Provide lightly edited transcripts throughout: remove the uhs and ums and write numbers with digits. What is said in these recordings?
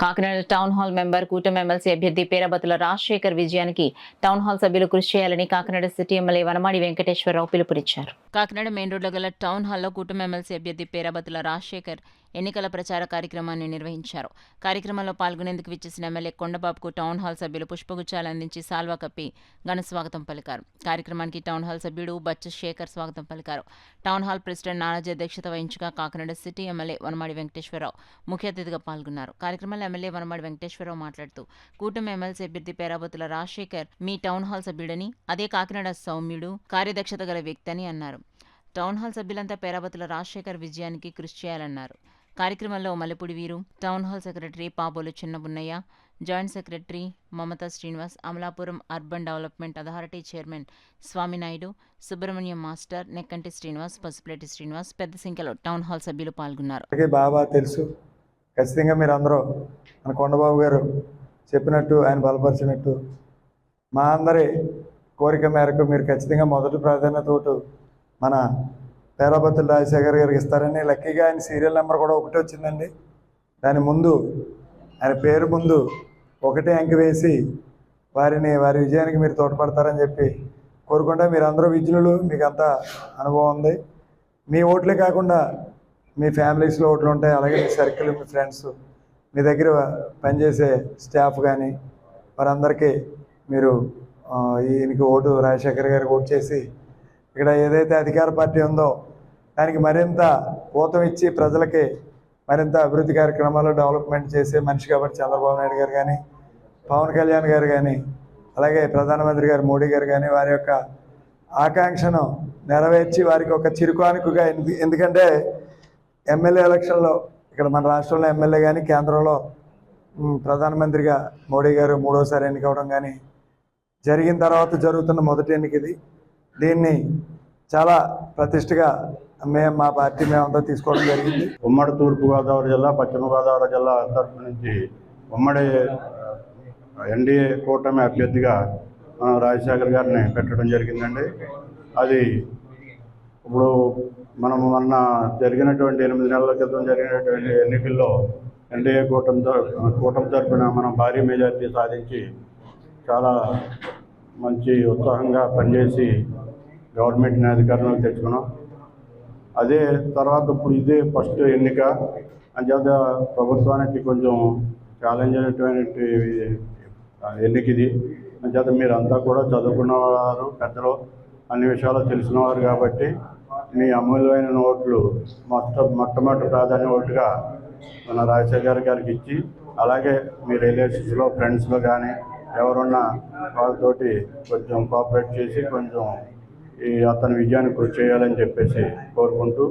Kakinada town hall member కూటమి MLC అభ్యర్థి పేరాబత్తుల రాజశేఖర్ విజయానికి టౌన్ హాల్ సభ్యులు కృషి చేయాలని కాకినాడ సిటీ ఎమ్మెల్యే వనమాడి వెంకటేశ్వరరావు పిలుపునిచ్చారు. కాకినాడ మెయిన్ రోడ్లో గల టౌన్ హాల్లో కూటమి ఎమ్మెల్సీ అభ్యర్థి పేరాబత్తుల రాజశేఖర్ ఎన్నికల ప్రచార కార్యక్రమాన్ని నిర్వహించారు. కార్యక్రమంలో పాల్గొనేందుకు విచ్చేసిన ఎమ్మెల్యే కొండబాబుకు టౌన్ హాల్ సభ్యులు పుష్పగుచ్చాలు అందించి సాల్వా కప్పి ఘన స్వాగతం పలికారు. కార్యక్రమానికి టౌన్ హాల్ సభ్యుడు బచ్చ శేఖర్ స్వాగతం పలికారు. టౌన్ హాల్ ప్రెసిడెంట్ నానాజీ అధ్యక్షత వహించగా కాకినాడ సిటీ ఎమ్మెల్యే వనమాడి వెంకటేశ్వరరావు ముఖ్య అతిథిగా పాల్గొన్నారు. కార్యక్రమంలో ఎమ్మెల్యే వనమాడి వెంకటేశ్వరరావు మాట్లాడుతూ కూటమి ఎమ్మెల్సీ అభ్యర్థి పేరాబత్తుల రాజశేఖర్ మీ టౌన్ హాల్ సభ్యుడని, అదే కాకినాడ సౌమ్యుడు, కార్యదక్షత గల వ్యక్తి అని అన్నారు. టౌన్ హాల్ సభ్యులంతా పేరాబత్తుల రాజశేఖర్ విజయానికి కృషి చేయాలన్నారు. కార్యక్రమంలో Mallepudi Veeru, town hall secretary Pabolu Chinnabunnayya, joint secretary Mamata Srinivas, Amalapuram urban development authority chairman Swaminaidu, Subrahmanyam master, Nekkanti Srinivas, Pasupuleti Srinivas పెద్ద సంఖ్యలో టౌన్ హాల్ సభ్యులు పాల్గొన్నారు. బాగా తెలుసు, ఖచ్చితంగా మీరు అందరూ మన కొండబాబు గారు చెప్పినట్టు, ఆయన బలపరిచినట్టు మా అందరి కోరిక మేరకు మీరు ఖచ్చితంగా మొదటి ప్రాధాన్యత మన పేరాబత్తుల రాజశేఖర్ గారికి ఇస్తారని. లక్కీగా ఆయన సీరియల్ నెంబర్ కూడా ఒకటి వచ్చిందండి. దాని ముందు ఆయన పేరు ముందు ఒకటే అంకె వేసి వారి విజయానికి మీరు తోడ్పడతారని చెప్పి కోరుకుంటా. మీరు అందరూ విజ్ఞులు, మీకు అంత అనుభవం ఉంది. మీ ఓట్లే కాకుండా మీ ఫ్యామిలీస్లో ఓట్లు ఉంటాయి, అలాగే మీ సర్కిల్, మీ ఫ్రెండ్స్, మీ దగ్గర పనిచేసే స్టాఫ్ కానీ వారందరికీ మీరు ఈయనకి ఓటు, రాజశేఖర్ గారికి ఓటు చేసి ఇక్కడ ఏదైతే అధికార పార్టీ ఉందో దానికి మరింత ఊతం ఇచ్చి ప్రజలకి మరింత అభివృద్ధి కార్యక్రమాలు డెవలప్మెంట్ చేసే మనిషి కాబట్టి చంద్రబాబు నాయుడు గారు కానీ, పవన్ కళ్యాణ్ గారు కానీ, అలాగే ప్రధానమంత్రి గారు మోడీ గారు కానీ వారి యొక్క ఆకాంక్షను నెరవేర్చి వారికి ఒక చిరుకానుకగా, ఎందుకంటే ఎమ్మెల్యే ఎలక్షన్లో ఇక్కడ మన రాష్ట్రంలో ఎమ్మెల్యే కానీ కేంద్రంలో ప్రధానమంత్రిగా మోడీ గారు మూడోసారి ఎన్నికవడం కానీ జరిగిన తర్వాత జరుగుతున్న మొదటి ఎన్నిక ఇది. దీన్ని చాలా ప్రతిష్టగా మా పార్టీ మేమంతా తీసుకోవడం జరిగింది. ఉమ్మడి తూర్పుగోదావరి జిల్లా, పశ్చిమ గోదావరి జిల్లా తరఫు నుంచి ఉమ్మడి ఎన్డీఏ కూటమి అభ్యర్థిగా రాజశేఖర్ గారిని పెట్టడం జరిగిందండి. అది ఇప్పుడు మనం మొన్న జరిగినటువంటి 8 నెలల క్రితం జరిగినటువంటి ఎన్నికల్లో ఎన్డీఏ కూటమి తరఫున మనం భారీ మెజార్టీ సాధించి చాలా మంచి ఉత్సాహంగా పనిచేసి గవర్నమెంట్ని అధికారంలోకి తెచ్చుకున్నాం. అదే తర్వాత ఇప్పుడు ఇదే ఫస్ట్ ఎన్నిక అంచేత ప్రభుత్వానికి కొంచెం ఛాలెంజ్ అయినటువంటి ఎన్నిక ఇది. అంచేత మీరంతా కూడా చదువుకున్నవారు, పెద్దలు, అన్ని విషయాలు తెలిసినవారు కాబట్టి మీ అమూల్యమైన ఓట్లు మొట్టమొదటి ప్రాధాన్య ఓటుగా మన రాజశేఖర్ గారికి ఇచ్చి, అలాగే మీ రిలేటివ్స్లో, ఫ్రెండ్స్లో కానీ ఎవరున్నా వాళ్ళతోటి కొంచెం కోఆపరేట్ చేసి కొంచెం అతని విజయాన్ని కృషి చేయాలని చెప్పేసి కోరుకుంటూ,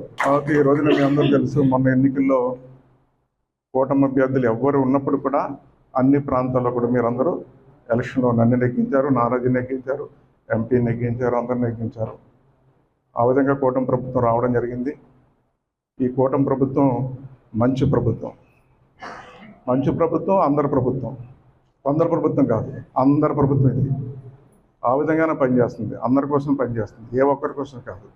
ఈ రోజున మీ అందరూ తెలుసు, మొన్న ఎన్నికల్లో కూటమి అభ్యర్థులు ఎవ్వరు ఉన్నప్పుడు కూడా అన్ని ప్రాంతాల్లో కూడా మీరందరూ ఎలక్షన్లో నన్ను నెగ్గించారు, నారాజీ నెగ్గించారు, ఎంపీ నెగ్గించారు, అందరు నెగ్గించారు. ఆ విధంగా కూటమి ప్రభుత్వం రావడం జరిగింది. ఈ కూటమి ప్రభుత్వం మంచి ప్రభుత్వం, అందరి ప్రభుత్వం, కొందరు ప్రభుత్వం కాదు, అందరి ప్రభుత్వం. ఇది ఆ విధంగానే పనిచేస్తుంది, అందరి కోసం పనిచేస్తుంది, ఏ ఒక్కరి కోసం కాదు.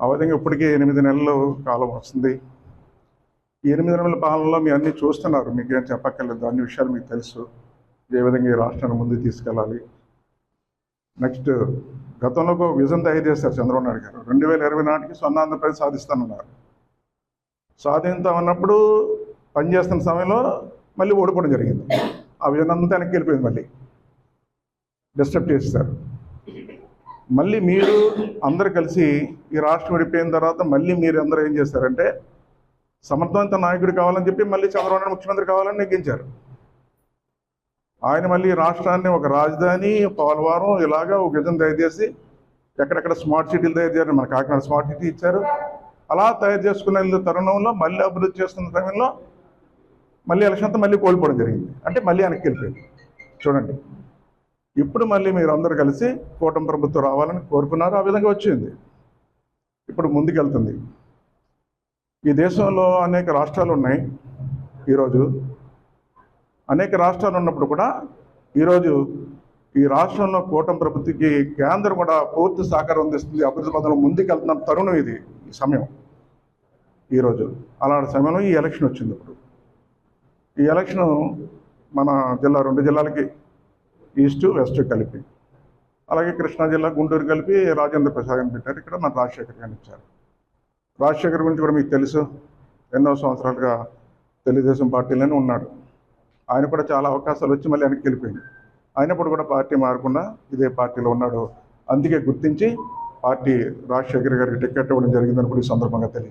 ఆ విధంగా ఇప్పటికీ 8 నెలల కాలం వస్తుంది. ఈ 8 నెలల పాలనలో మీరు అన్నీ చూస్తున్నారు, మీకేం చెప్పక్కర్లేదు, అన్ని విషయాలు మీకు తెలుసు. ఏ విధంగా ఈ రాష్ట్రాన్ని ముందుకు తీసుకెళ్ళాలి. నెక్స్ట్ గతంలో ఒక విజన్ తయారు చేశారు చంద్రబాబు నాయుడు గారు. 2020 నాటికి 0 ఆంధ్రప్రదేశ్ సాధిస్తానన్నారు. సాధిస్తామన్నప్పుడు పనిచేస్తున్న సమయంలో మళ్ళీ ఓడిపోవడం జరిగింది. ఆ విజన్ అంతా వెనక్కి వెళ్ళిపోయింది, మళ్ళీ డిస్టర్బ్ చేస్తారు. మళ్ళీ మీరు అందరు కలిసి ఈ రాష్ట్రం విడిపోయిన తర్వాత మళ్ళీ మీరు అందరూ ఏం చేస్తారంటే సమర్థవంత నాయకుడు కావాలని చెప్పి మళ్ళీ చంద్రబాబు నాయుడు ముఖ్యమంత్రి కావాలని నెగ్గించారు. ఆయన మళ్ళీ రాష్ట్రాన్ని ఒక రాజధాని, పోలవరం ఇలాగా ఒక విజన్ తయారు చేసి ఎక్కడెక్కడ స్మార్ట్ సిటీలు తయారు చేయాలి. మన కాకినాడ స్మార్ట్ సిటీ ఇచ్చారు. అలా తయారు చేసుకునే తరుణంలో మళ్ళీ అభివృద్ధి చేస్తున్న సమయంలో మళ్ళీ ఎలక్షన్ అంతా మళ్ళీ కోల్పోవడం జరిగింది. అంటే మళ్ళీ వెనక్కి వెళ్ళిపోయింది. చూడండి, ఇప్పుడు మళ్ళీ మీరు అందరూ కలిసి కూటమి ప్రభుత్వం రావాలని కోరుకున్నారు. ఆ విధంగా వచ్చింది. ఇప్పుడు ముందుకెళ్తుంది. ఈ దేశంలో అనేక రాష్ట్రాలు ఉన్నాయి. ఈరోజు అనేక రాష్ట్రాలు ఉన్నప్పుడు కూడా ఈరోజు ఈ రాష్ట్రంలో కూటమి ప్రభుత్వకి కేంద్రం కూడా పూర్తి సహకారం అందిస్తుంది. అభివృద్ధి పథంలో ముందుకెళ్తున్న తరుణం ఇది, ఈ సమయం. ఈరోజు అలాంటి సమయంలో ఈ ఎలక్షన్ వచ్చింది. ఇప్పుడు ఈ ఎలక్షన్ మన జిల్లా 2 జిల్లాలకి ఈస్ట్ వెస్ట్ కలిపి, అలాగే కృష్ణా జిల్లా గుంటూరు కలిపి రాజేంద్ర ప్రసాద్ అని పెట్టారు. ఇక్కడ మన రాజశేఖర్ గారిని ఇచ్చారు. రాజశేఖర్ గురించి కూడా మీకు తెలుసు, ఎన్నో సంవత్సరాలుగా తెలుగుదేశం పార్టీలోనే ఉన్నాడు. ఆయన కూడా చాలా అవకాశాలు వచ్చి మళ్ళీ వెనక్కి వెళ్ళిపోయింది. అయినప్పుడు కూడా పార్టీ మారకుండా ఇదే పార్టీలో ఉన్నాడు. అందుకే గుర్తించి పార్టీ రాజశేఖర్ గారికి టికెట్ ఇవ్వడం జరిగిందని కూడా ఈ సందర్భంగా తెలియదు.